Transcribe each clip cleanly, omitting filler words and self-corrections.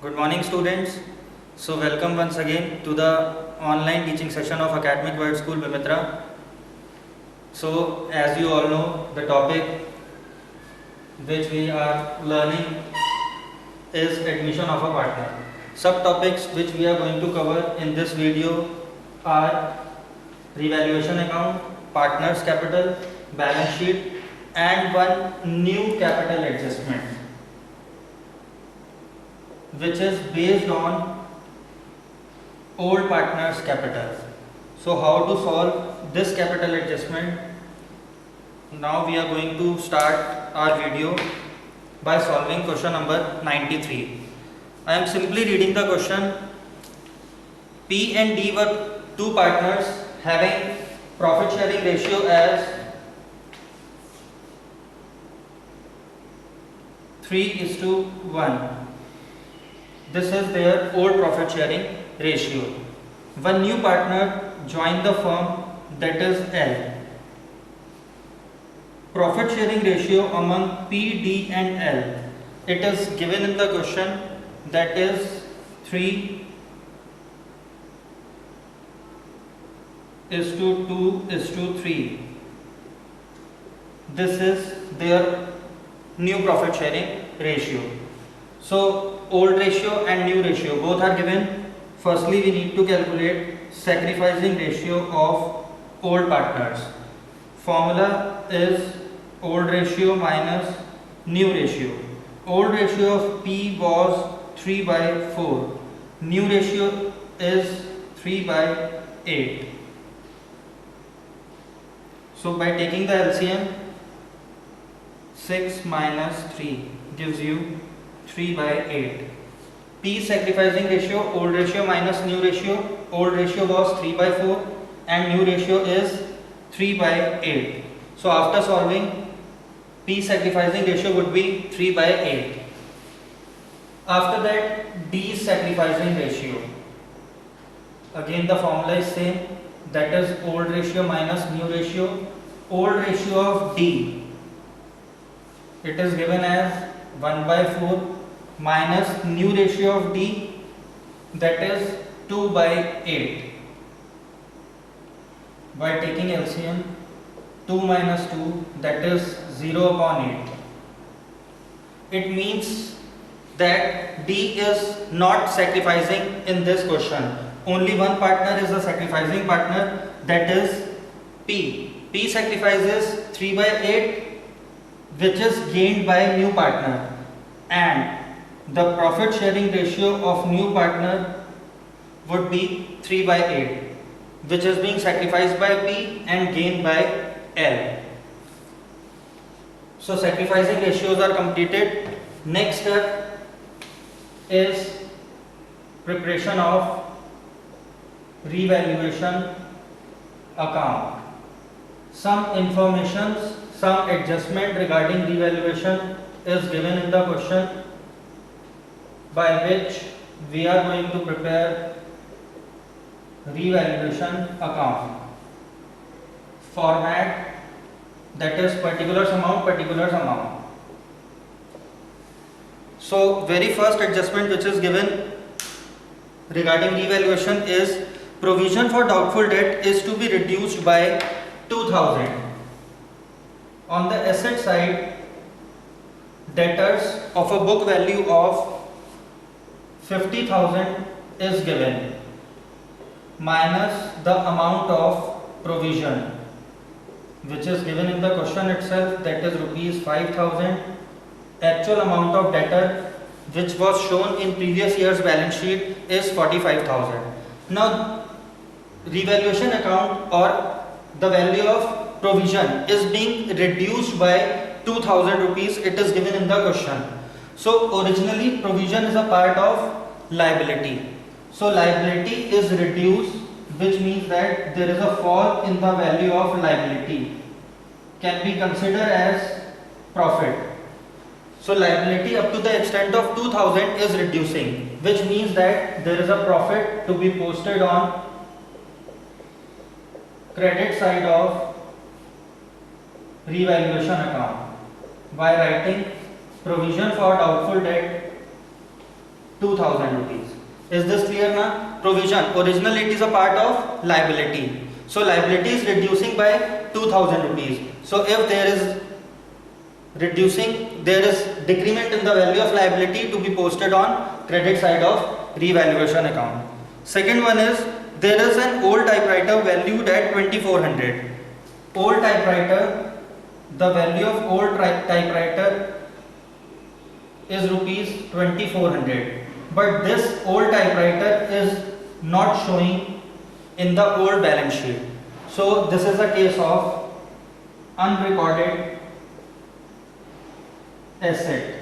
Good morning, students. So welcome once again to the online teaching session of Academic World School Bimitra. So as you all know, the topic which we are learning is admission of a partner. Subtopics which we are going to cover in this video are revaluation account, partners capital, balance sheet and one new capital adjustment, which is based on old partners capital. So how to solve this capital adjustment? Now we are going to start our video by solving question number 93. I am simply reading the question. P and D were two partners having profit sharing ratio as 3:1. This is their old profit sharing ratio. One new partner joined the firm, that is L. Profit sharing ratio among P, D and L. It is given in the question, that is 3:2:3. This is their new profit sharing ratio. So old ratio and new ratio both are given. Firstly, we need to calculate sacrificing ratio of old partners. Formula is old ratio minus new ratio. Old ratio of P was 3/4. New ratio is 3/8. So by taking the LCM, 6 minus 3 gives you 3/8. P sacrificing ratio, old ratio minus new ratio. Old ratio was 3/4 and new ratio is 3/8. So after solving, P sacrificing ratio would be 3/8. After that, D sacrificing ratio. Again the formula is same, that is old ratio minus new ratio. Old ratio of D, it is given as 1/4 minus new ratio of D, that is 2/8. By taking LCM, 2 minus 2, that is 0/8. It means that D is not sacrificing in this question. Only one partner is the sacrificing partner, that is P. P sacrifices 3/8, which is gained by new partner, and the profit sharing ratio of new partner would be 3/8, which is being sacrificed by P and gained by L. So sacrificing ratios are completed. Next step is preparation of revaluation account. Some informations, some adjustment regarding revaluation is given in the question, by which we are going to prepare revaluation account. Format, that is particulars amount. So very first adjustment which is given regarding revaluation is provision for doubtful debt is to be reduced by 2000. On the asset side, debtors of a book value of 50,000 is given, minus the amount of provision which is given in the question itself, that is rupees 5,000. Actual amount of debtor which was shown in previous year's balance sheet is 45,000. Now revaluation account or the value of provision is being reduced by 2,000 rupees. It is given in the question. So originally provision is a part of liability. So liability is reduced, which means that there is a fall in the value of liability, can be considered as profit. So liability up to the extent of 2,000 is reducing, which means that there is a profit to be posted on credit side of revaluation account by writing provision for doubtful debt 2000 rupees. Is this clear now? Provision. Originally it is a part of liability. So liability is reducing by 2000 rupees. So if there is decrement in the value of liability to be posted on credit side of revaluation account. Second one is there is an old typewriter valued at 2400. Old typewriter, the value of old typewriter is rupees 2400, but this old typewriter is not showing in the old balance sheet. So this is a case of unrecorded asset.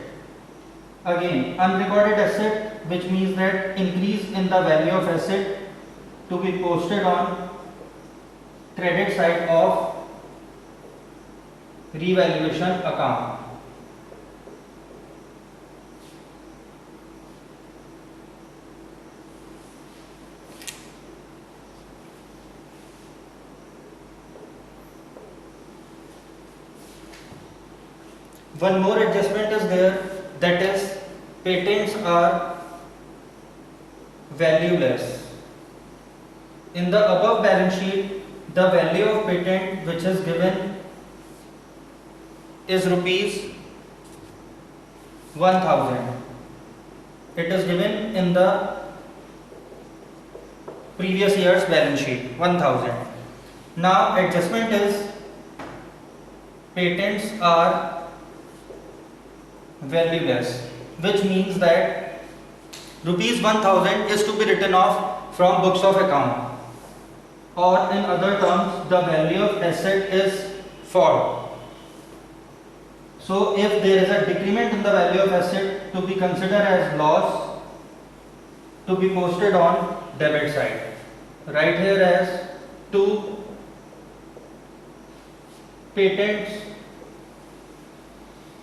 Again, unrecorded asset, which means that increase in the value of asset to be posted on credit side of revaluation account. One more adjustment is there, that is patents are valueless. In the above balance sheet, the value of patent which is given is rupees 1000. It is given in the previous year's balance sheet, 1000. Now adjustment is patents are valueless, which means that rupees 1000 is to be written off from books of account, or in other terms the value of asset is fall. So if there is a decrement in the value of asset to be considered as loss to be posted on debit side. Right here as 2 patents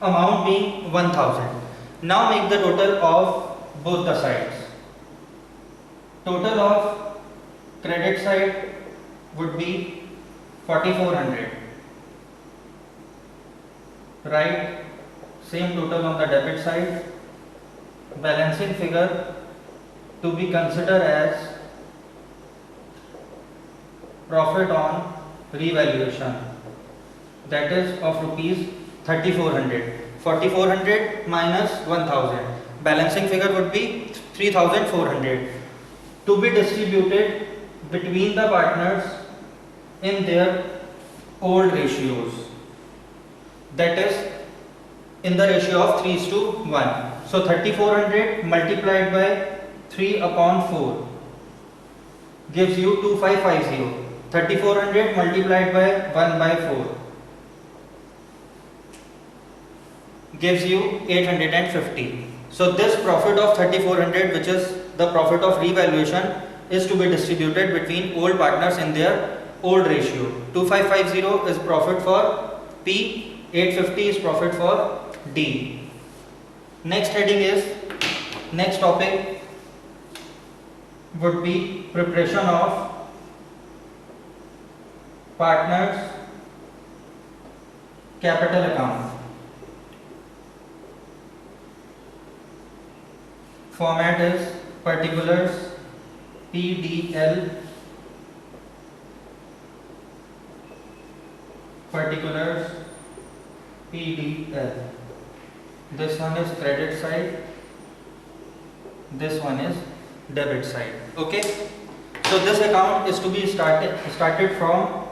amount being 1000. Now make the total of both the sides. Total of credit side would be 4400. Right, same total on the debit side. Balancing figure to be considered as profit on revaluation, that is of rupees 3400. 4400 minus 1000. Balancing figure would be 3400 to be distributed between the partners in their old ratios, that is in the ratio of 3:1. So 3400 multiplied by 3 upon 4 gives you 2550. 3400 multiplied by 1 by 4 gives you 850. So this profit of 3400, which is the profit of revaluation, is to be distributed between old partners in their old ratio. 2550 is profit for P, 850 is profit for D. Next heading is, next topic would be preparation of partners capital account. Format is particulars PDL, particulars PDL. This one is credit side, this one is debit side. Okay, so this account is to be started from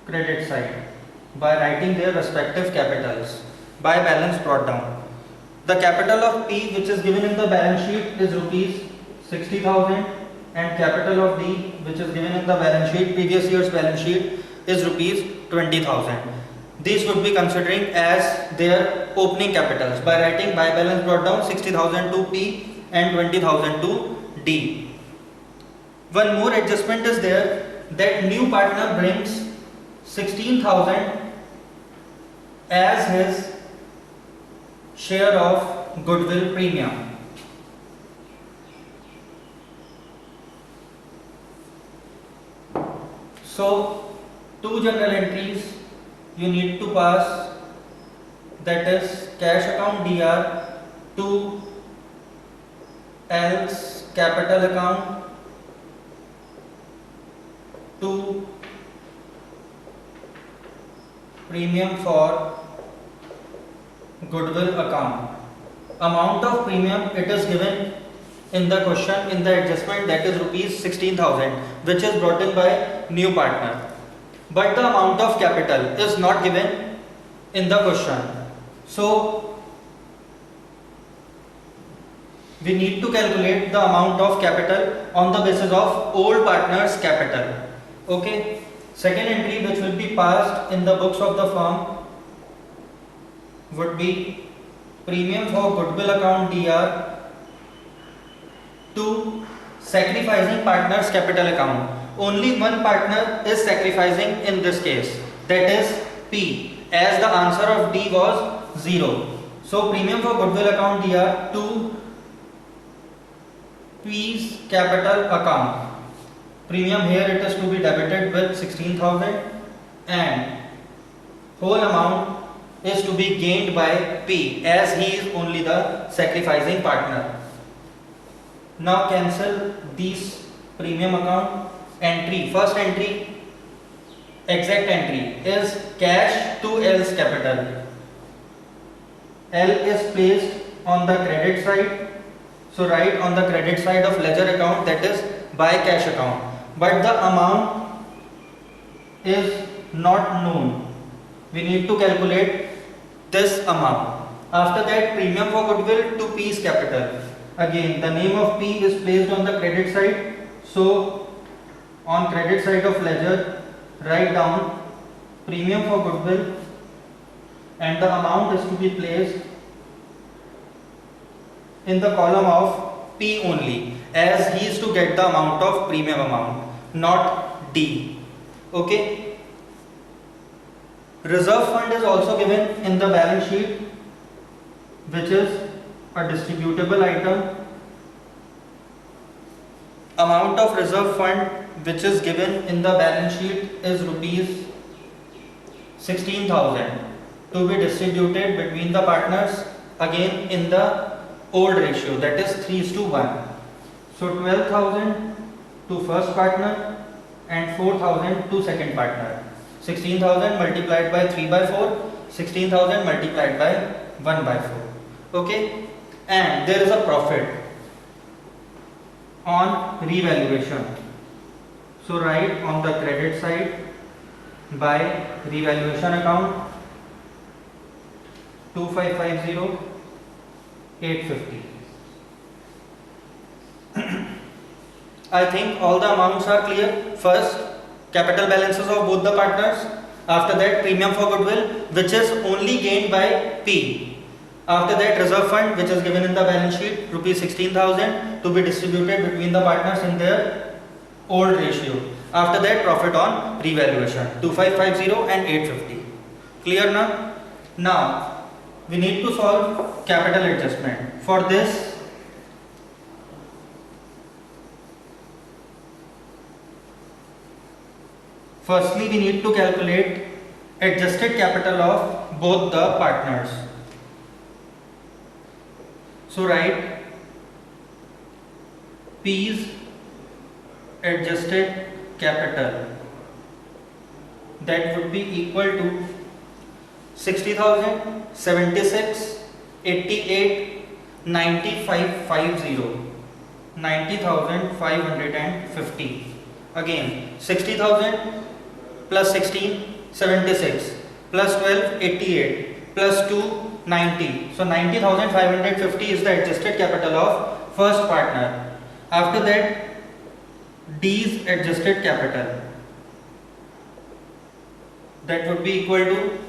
credit side by writing their respective capitals by balance brought down. The capital of P, which is given in the balance sheet, is rupees 60,000, and capital of D, which is given in the balance sheet, previous year's balance sheet, is rupees 20,000. These would be considering as their opening capitals by writing by balance brought down 60,000 to P and 20,000 to D. One more adjustment is there, that new partner brings 16,000 as his share of goodwill premium. So 2 general entries you need to pass, that is cash account DR to else capital account to premium for goodwill account. Amount of premium it is given in the question in the adjustment, that is rupees 16,000, which is brought in by new partner. But the amount of capital is not given in the question. So we need to calculate the amount of capital on the basis of old partner's capital. Okay. Second entry which will be passed in the books of the firm would be premium for goodwill account DR to sacrificing partner's capital account. Only one partner is sacrificing in this case, that is P, as the answer of D was 0. So premium for goodwill account DR to P's capital account. Premium here it is to be debited with 16,000 and whole amount is to be gained by P as he is only the sacrificing partner. Now cancel these premium account entry. First entry, exact entry is cash to L's capital. L is placed on the credit side. So write on the credit side of ledger account, that is by cash account. But the amount is not known. We need to calculate this amount. After that, premium for goodwill to P's capital. Again, the name of P is placed on the credit side. So on credit side of ledger, write down premium for goodwill and the amount is to be placed in the column of P only, as he is to get the amount of premium amount, not D. Okay. Reserve fund is also given in the balance sheet, which is a distributable item. Amount of reserve fund which is given in the balance sheet is rupees 16,000 to be distributed between the partners, again in the old ratio, that is 3:1. So 12,000 to first partner and 4,000 to second partner. 16,000 multiplied by 3/4, 16,000 multiplied by 1/4. Okay, and there is a profit on revaluation. So write on the credit side by revaluation account 2550 850. I think all the amounts are clear. First, capital balances of both the partners. After that, premium for goodwill, which is only gained by P. After that, reserve fund, which is given in the balance sheet, rupees 16,000 to be distributed between the partners in their old ratio. After that, profit on revaluation 2550 and 850. Clear now? Now we need to solve capital adjustment. For this, firstly we need to calculate adjusted capital of both the partners. So write P's adjusted capital, that would be equal to 60,000, 76, 88, 9550, 90,550. Again, 60,000 plus 16, 76, plus 12, 88, plus 2, 90. So 90,550 is the adjusted capital of first partner. After that, D's adjusted capital, that would be equal to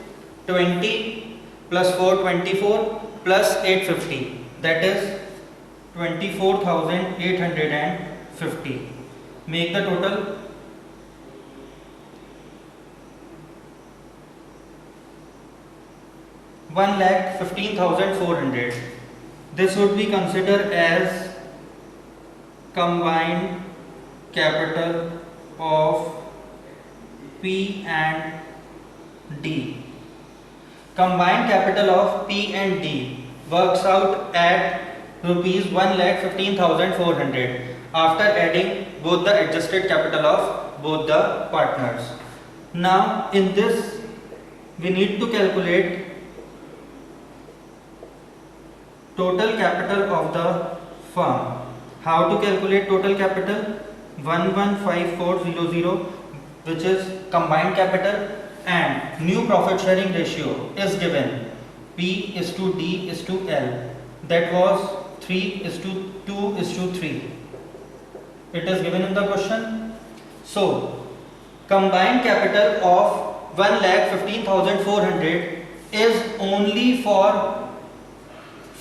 20 plus 4, 24 plus 850, that is 24,850. Make the total. One lakh 15,400. This would be considered as combined capital of P and D. Combined capital of P and D works out at rupees 1,15,400 after adding both the adjusted capital of both the partners. Now in this we need to calculate total capital of the firm. How to calculate total capital? 115400, which is combined capital, and new profit sharing ratio is given P is to D is to L. That was 3 is to 2 is to 3. It is given in the question. So combined capital of 1,15,400 is only for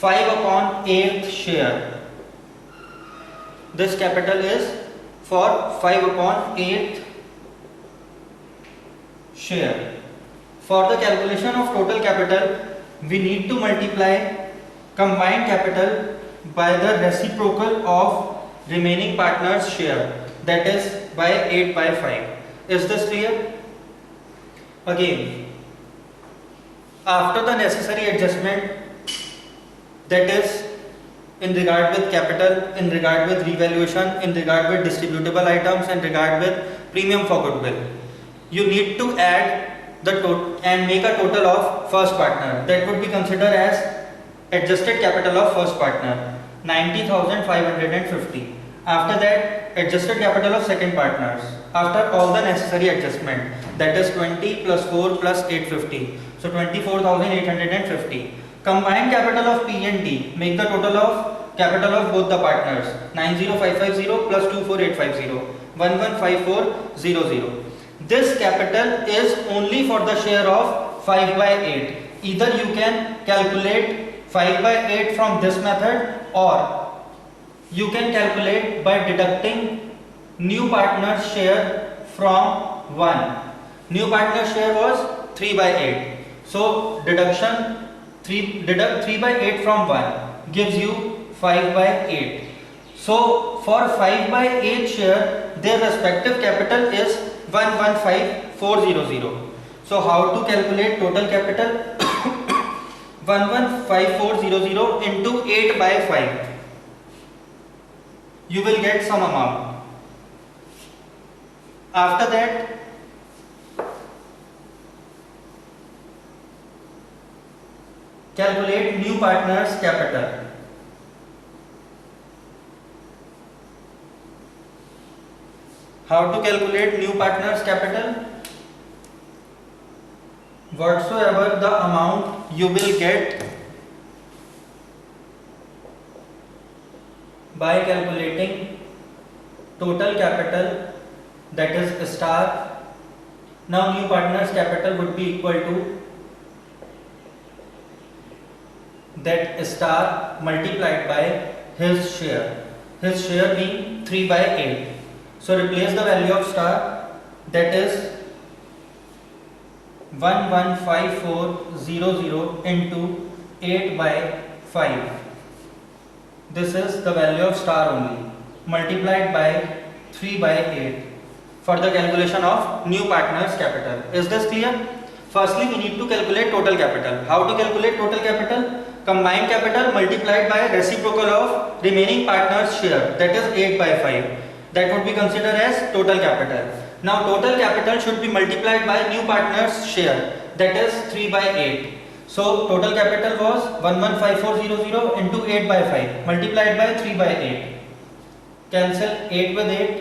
5/8 share. This capital is for 5/8 share. For the calculation of total capital, we need to multiply combined capital by the reciprocal of remaining partners' share, that is by 8/5. Is this clear? Again, after the necessary adjustment, that is in regard with capital, in regard with revaluation, in regard with distributable items, in regard with premium for goodwill, you need to add the total and make a total of first partner. That would be considered as adjusted capital of first partner, 90,550. After that, adjusted capital of second partners, after all the necessary adjustment, that is 20 plus 4 plus 850, so 24,850. Combined capital of P and D, make the total of capital of both the partners, 90,550 plus 24,850, 11,5400. This capital is only for the share of 5/8. Either you can calculate 5/8 from this method, or you can calculate by deducting new partner's share from 1. New partner's share was 3/8. So deduct 3/8 from 1 gives you 5/8. So for 5/8 share, their respective capital is 115,400. So how to calculate total capital? 115,400 into 8/5. You will get some amount. After that, calculate new partner's capital. How to calculate new partner's capital? Whatsoever the amount you will get by calculating total capital, that is star. Now new partner's capital would be equal to that star multiplied by his share being 3/8. So replace the value of star, that is 115,400 into 8/5. This is the value of star only, multiplied by 3/8 for the calculation of new partner's capital. Is this clear? Firstly, we need to calculate total capital. How to calculate total capital? Combined capital multiplied by reciprocal of remaining partner's share, that is 8/5. That would be considered as total capital. Now total capital should be multiplied by new partner's share, that is 3/8. So total capital was 115,400 into 8/5 multiplied by 3/8. Cancel 8 with 8,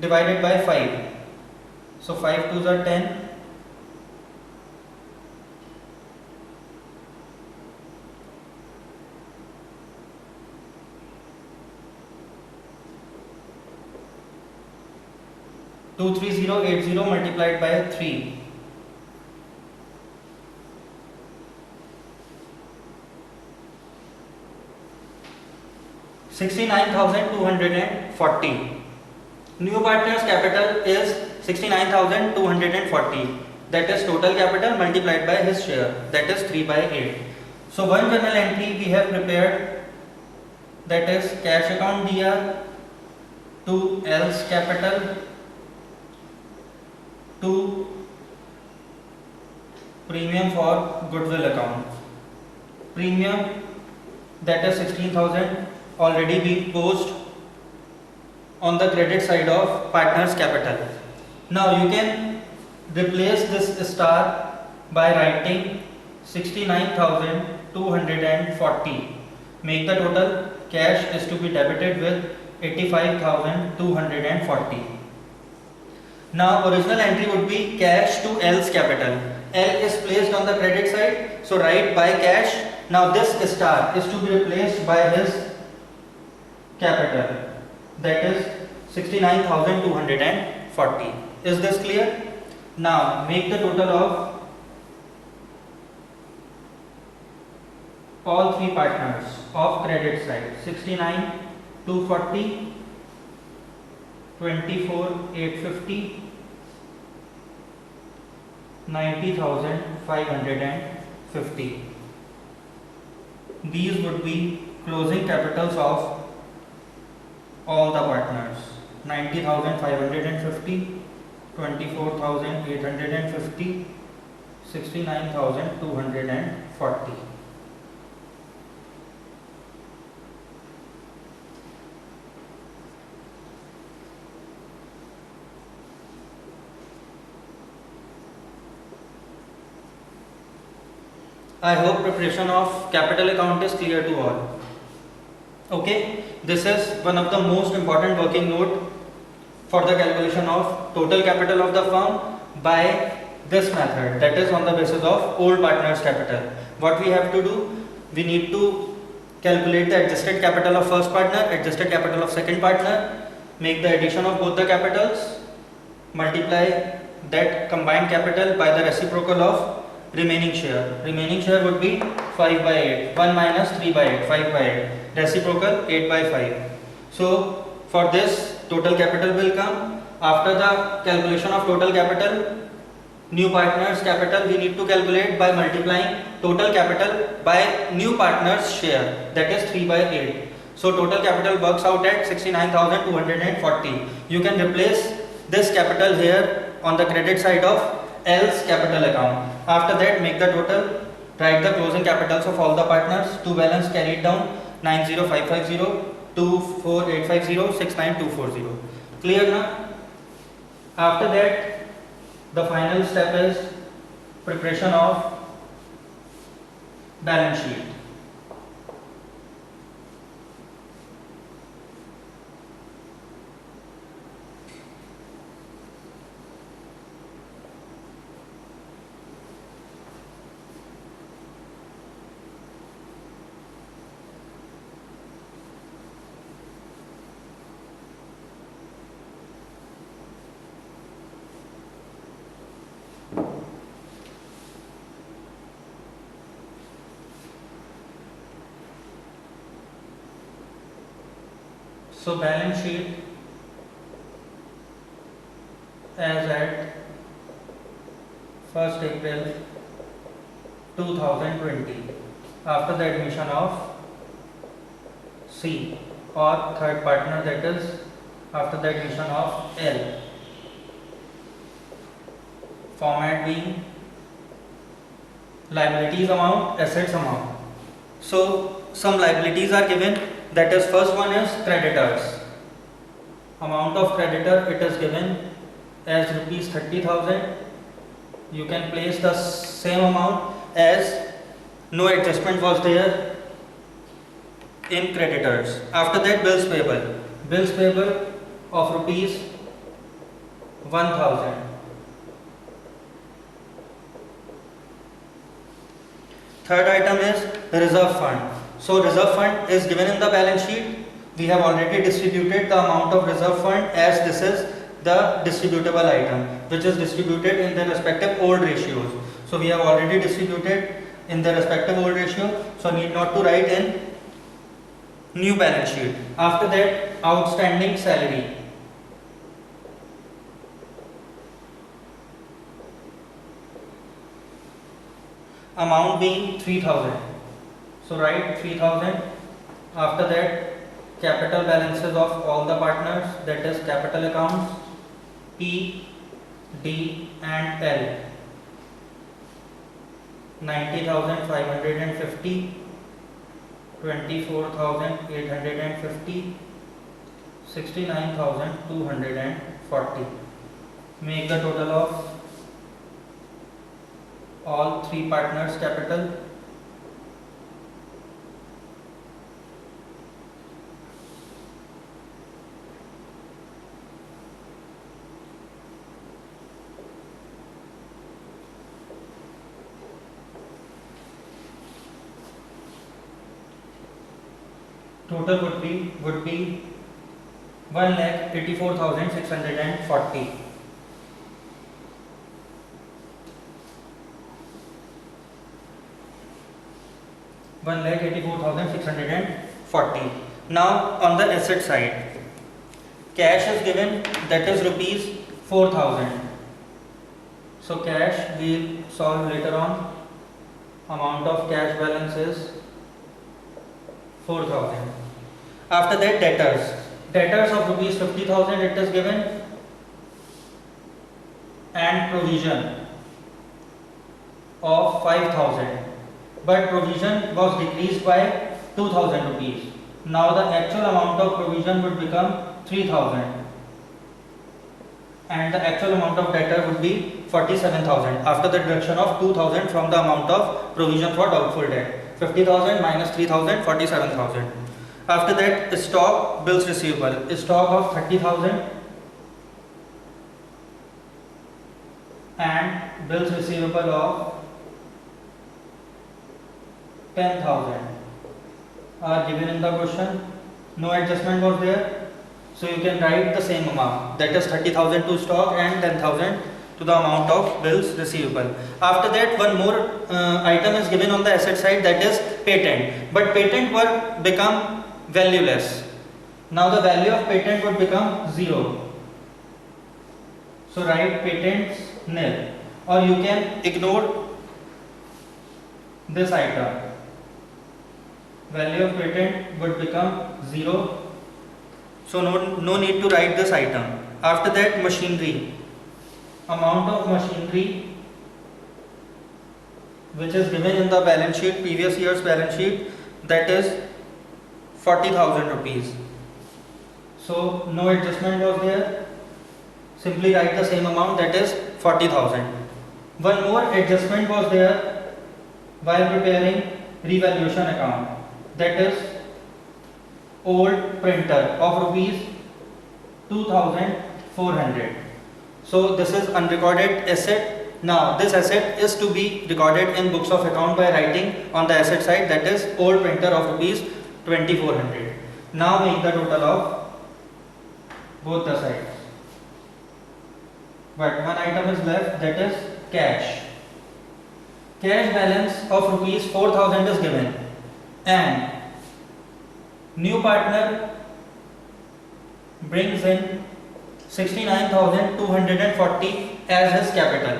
divided by 5. So 5 2s are 10. 23080 multiplied by 3. 69,240. New partner's capital is 69,240. That is total capital multiplied by his share, that is 3/8. So one journal entry we have prepared, that is cash account DR to else capital to premium for goodwill account. Premium that is 16,000 already been posed on the credit side of partner's capital. Now you can replace this star by writing 69,240. Make the total cash is to be debited with 85,240. Now original entry would be cash to L's capital. L is placed on the credit side, so write by cash. Now this star is to be replaced by his capital, that is 69,240. Is this clear? Now make the total of all three partners of credit side. 69,240, 24,850, 90,550. These would be closing capitals of all the partners. 90,550, 24,850, 69,240. I hope preparation of capital account is clear to all. Okay, this is one of the most important working note for the calculation of total capital of the firm by this method, that is on the basis of old partner's capital. What we have to do, we need to calculate the adjusted capital of first partner, adjusted capital of second partner, make the addition of both the capitals, multiply that combined capital by the reciprocal of remaining share. Remaining share would be 5 by 8. 1 minus 3 by 8. 5 by 8. Reciprocal 8 by 5. So for this total capital will come. After the calculation of total capital, new partner's capital we need to calculate by multiplying total capital by new partner's share, that is 3 by 8. So total capital works out at 69,240. You can replace this capital here on the credit side of L's capital account. After that, make the total, write the closing capitals of all the partners. To balance carried down 90,550, 24,850, 69,240. Clear now? After that, the final step is preparation of balance sheet. So balance sheet as at 1st April 2020 after the admission of C or third partner, that is after the admission of L. Format being liabilities amount, assets amount. So some liabilities are given, that is first one is creditors. Amount of creditor it is given as rupees 30,000. You can place the same amount as no adjustment was there in creditors. After that, bills payable. Bills payable of rupees 1,000. Third item is reserve fund. So reserve fund is given in the balance sheet. We have already distributed the amount of reserve fund as this is the distributable item which is distributed in the respective old ratios. So we have already distributed in the respective old ratio, so need not to write in new balance sheet. After that, outstanding salary. Amount being 3,000. So write 3,000. After that, capital balances of all the partners, that is capital accounts P, D and L. 90,550, 24,850, 69,240. Make the total of all three partners capital. Total would be 1,84,640. Now on the asset side, cash is given, that is rupees 4,000. So cash we'll solve later on. Amount of cash balance is 4,000. After that, debtors of rupees 50,000 it is given, and provision of 5,000, but provision was decreased by 2,000 rupees. Now the actual amount of provision would become 3,000, and the actual amount of debtor would be 47,000 after the deduction of 2,000 from the amount of provision for doubtful debt. 50,000 minus 3,000, 47,000. After that, stock, bills receivable, stock of 30,000 and bills receivable of 10,000 are given in the question. No adjustment was there, so you can write the same amount, that is 30,000 to stock and 10,000 to the amount of bills receivable. After that, one more item is given on the asset side, that is patent, but patent would become valueless. Now the value of patent would become 0. So write patents nil, or you can ignore this item. Value of patent would become 0. So no need to write this item. After that, machinery. Amount of machinery which is given in the balance sheet, previous year's balance sheet, that is 40,000 rupees. So no adjustment was there. Simply write the same amount, that is 40,000. One more adjustment was there while preparing revaluation account, that is old printer of rupees 2,400. So this is unrecorded asset. Now this asset is to be recorded in books of account by writing on the asset side, that is old printer of rupees 2,400. Now make the total of both the sides. But one item is left, that is cash. Cash balance of rupees 4,000 is given, and new partner brings in 69,240 as his capital.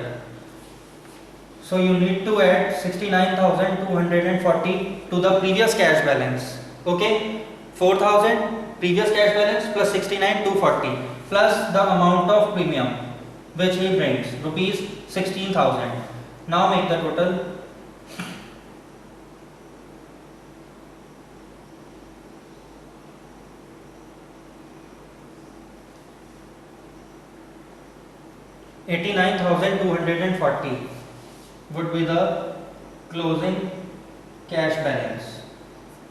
So you need to add 69,240 to the previous cash balance. Okay, 4,000 previous cash balance plus 69,240 plus the amount of premium which he brings, rupees 16,000. Now make the total. $89,240 would be the closing cash balance.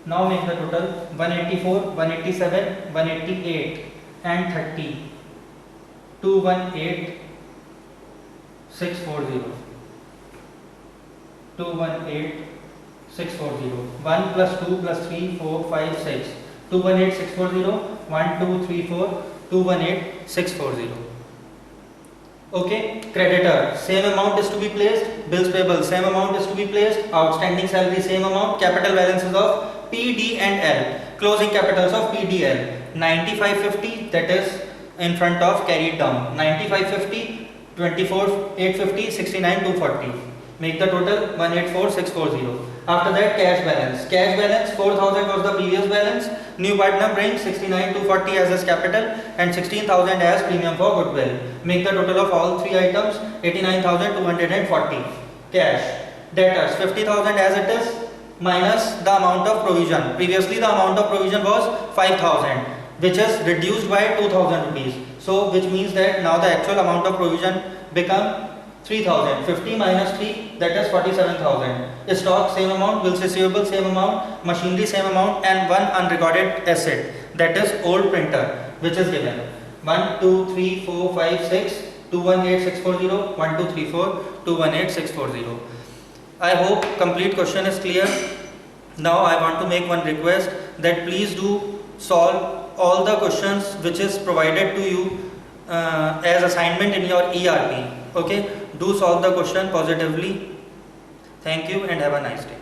Now make the total. 184, 187, 188 and 30. 218,640. 218,640. 1 plus 2 plus 3, 4, 5, 6. 218,640. 1, 2, 3, 4. 218,640. Okay, creditor, same amount is to be placed. Bills payable, same amount is to be placed. Outstanding salary, same amount. Capital balances of P, D and L. Closing capitals of P, D, L. 9550, that is in front of, carried down. 9550, 24,850, 69,240. Make the total 184,640. After that, cash balance. Cash balance 4,000 was the previous balance. New partner brings 69,240 as his capital and 16,000 as premium for goodwill. Make the total of all three items 89,240. Cash. Debtors 50,000 as it is. minus the amount of provision. Previously the amount of provision was 5,000, which is reduced by 2,000 rupees. So which means that now the actual amount of provision become 3,000. 50 minus 3, that is 47,000. Stock same amount, bills receivable same amount, machinery same amount, and one unrecorded asset, that is old printer, which is given 1 2 3 4 5 6 218640, 1 2 3 4 218640. I hope complete question is clear. Now I want to make one request, that please do solve all the questions which is provided to you as assignment in your ERP. Okay, do solve the question positively. Thank you and have a nice day.